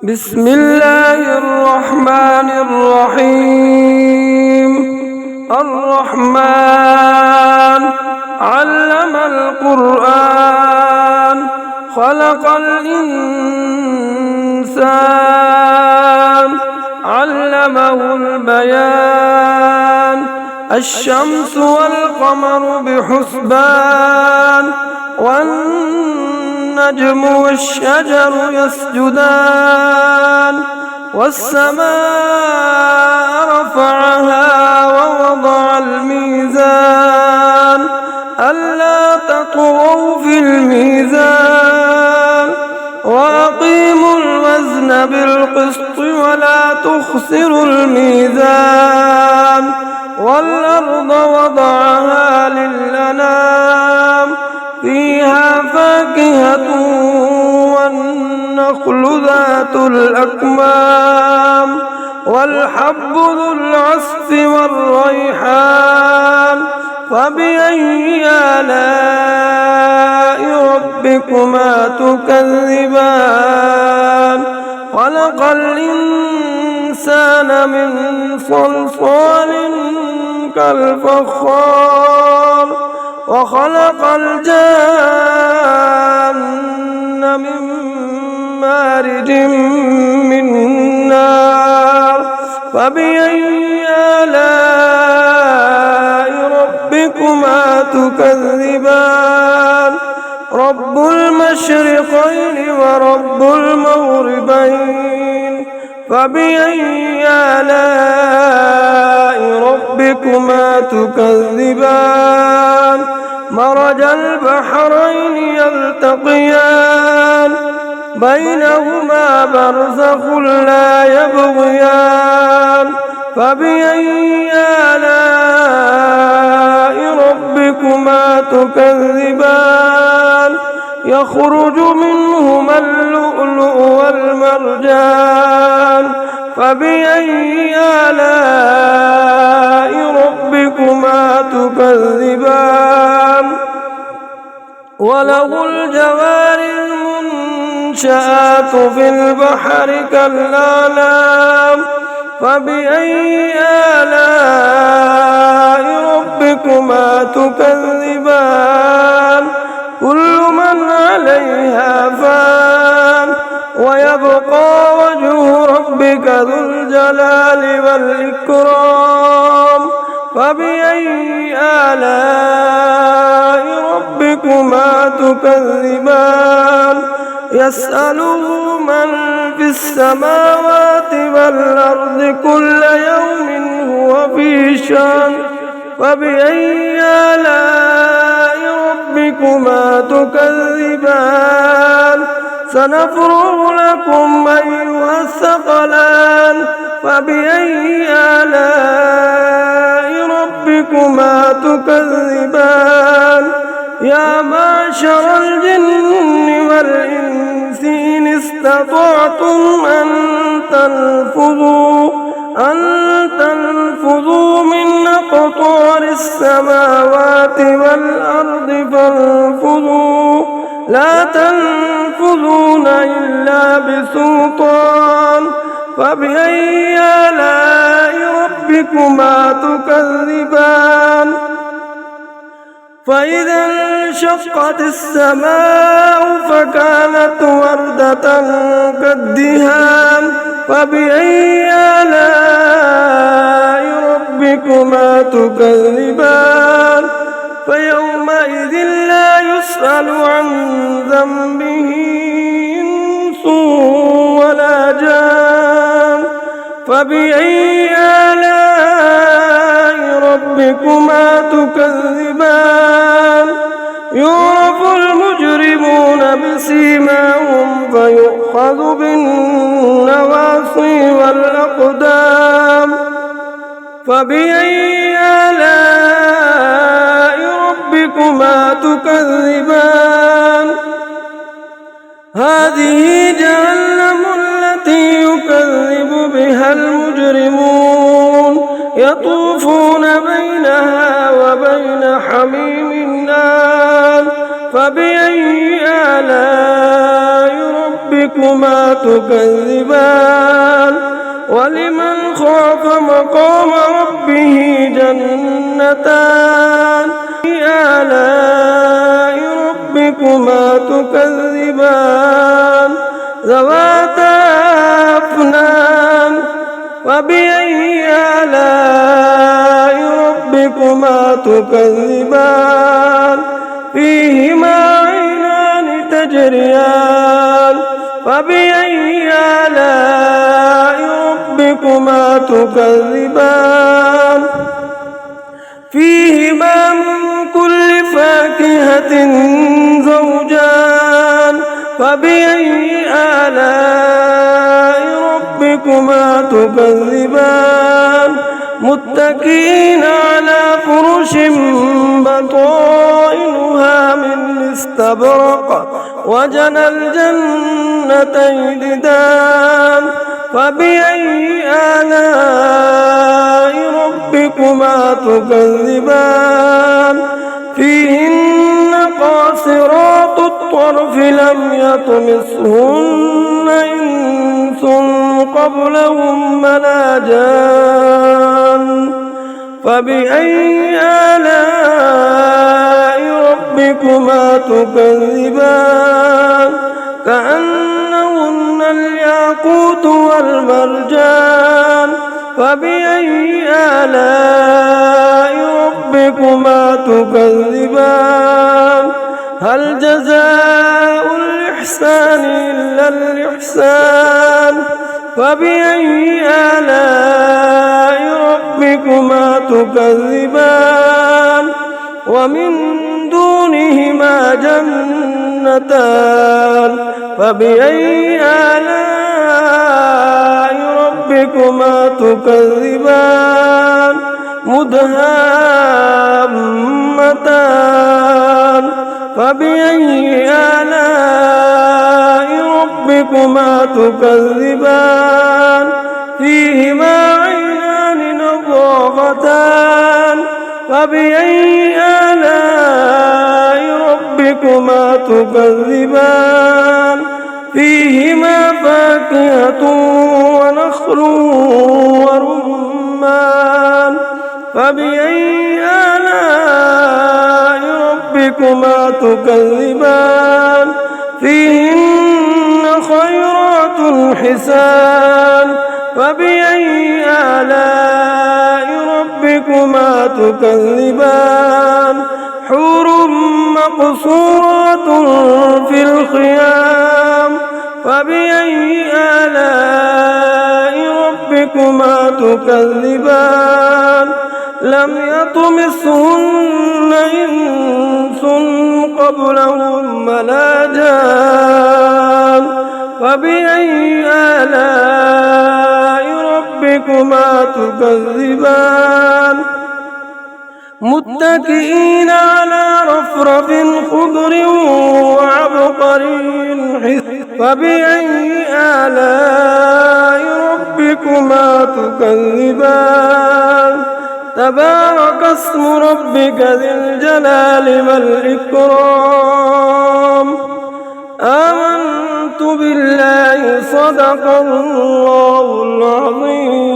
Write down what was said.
بسم الله الرحمن الرحيم. الرحمن علم القرآن، خلق الإنسان، علمه البيان. الشمس والقمر بحسبان، والنجم والشجر يسجدان. والسماء رفعها ووضع الميزان، ألا تطغوا في الميزان، وأقيموا الوزن بالقسط ولا تخسروا الميزان. والأرض وضعها للأنام، فيها فاكهة والنخل ذات الأكمام، والحب ذو العصف والريحان. فبأي آلاء ربكما تكذبان؟ خلق الإنسان من صلصال كالفخار، وخلق الجان من مارج من نار. فبأي آلاء ربكما تكذبان؟ رب المشرقين ورب المغربين. فبأي آلاء ربكما تكذبان؟ مرج البحرين يلتقيان، بينهما برزخ لا يبغيان. فبأي آلاء ربكما تكذبان؟ يخرج منهما اللؤلؤ والمرجان. فبأي آلاء ربكما تكذبان؟ وله الجوار المنشآت في البحر كالأعلام. فبأي آلاء ربكما تكذبان؟ كل من عليها فان، ويبقى وجه ربك ذو الجلال والإكرام. فبأي آلاء ربكما تكذبان؟ يسأله من في السماوات والأرض كل يوم هو في شأن. فبأي آلاء ربكما تكذبان؟ سنفرغ لكم أيها الثقلان. فبأي آلاء ربكما تكذبان؟ يا معشر الجن والإنس إن استطعتم أن تنفذوا من أقطار السماوات والأرض فانفذوا، لا تنفذون إلا بسلطان. فبأي آلاء ربكما تكذبان؟ فإذا انشقت السماء فكانت وردة كالدهان. فبأي آلاء ربكما تكذبان؟ فيومئذ لا يسأل عن ذنبه إنس ولا جان. فبأي آلاء ربكما تكذبان؟ يعرف المجرمون بسيماهم فيؤخذ بالنواصي والأقدام. فبأي آلاء ربكما تكذبان؟ هذه جهنم التي يكذب بها المجرمون، يطوفون بينها وبين حميم آن. فبأي آلاء ربكما ربكما تكذبان ولمن خاف مقام ربه جنتان آلاء ربكما تكذبان ذواتا أفنان فبأي آلاء ربكما تكذبان فيهما عينان تجريان فبأي آلاء ربكما تكذبان فيهما من كل فاكهة زوجان فبأي آلاء ربكما تكذبان متكئين على فرش بطائنها من استبرق وجنى الجنتين دان فبأي آلاء ربكما تكذبان فيهن قاصرات الطرف لم يطمثهن إنس قبلهم ولا جان فبأي آلاء ربكما تكذبان كأنهن الياقوت والمرجان فبأي آلاء ربكما تكذبان هل جزاء الإحسان إلا الإحسان فبأي آلاء ربكما تكذبان ومن دونهما جنتان فبأي آلاء ربكما تكذبان مدهامتان فبأي آلاء ربكما تكذبان فيهما عينان نضاختان فبأي آلاء ربكما تكذبان فيهما فاكهة ونخل ورمان فبأي آلاء ربكما تكذبان فيهن خيرات حسان فبأي آلاء ربكما تكذبان حور مقصورات في الخيام فبأي آلاء ربكما تكذبان لم يطمثهن إنس قبلهم ولا جان فبأي آلاء ربكما تكذبان متكئين على رفرف خضر وعبقري حسن فبأي آلاء ربكما تكذبان تبارك اسم ربك ذي الجلال والإكرام آمنت بالله صدق الله العظيم.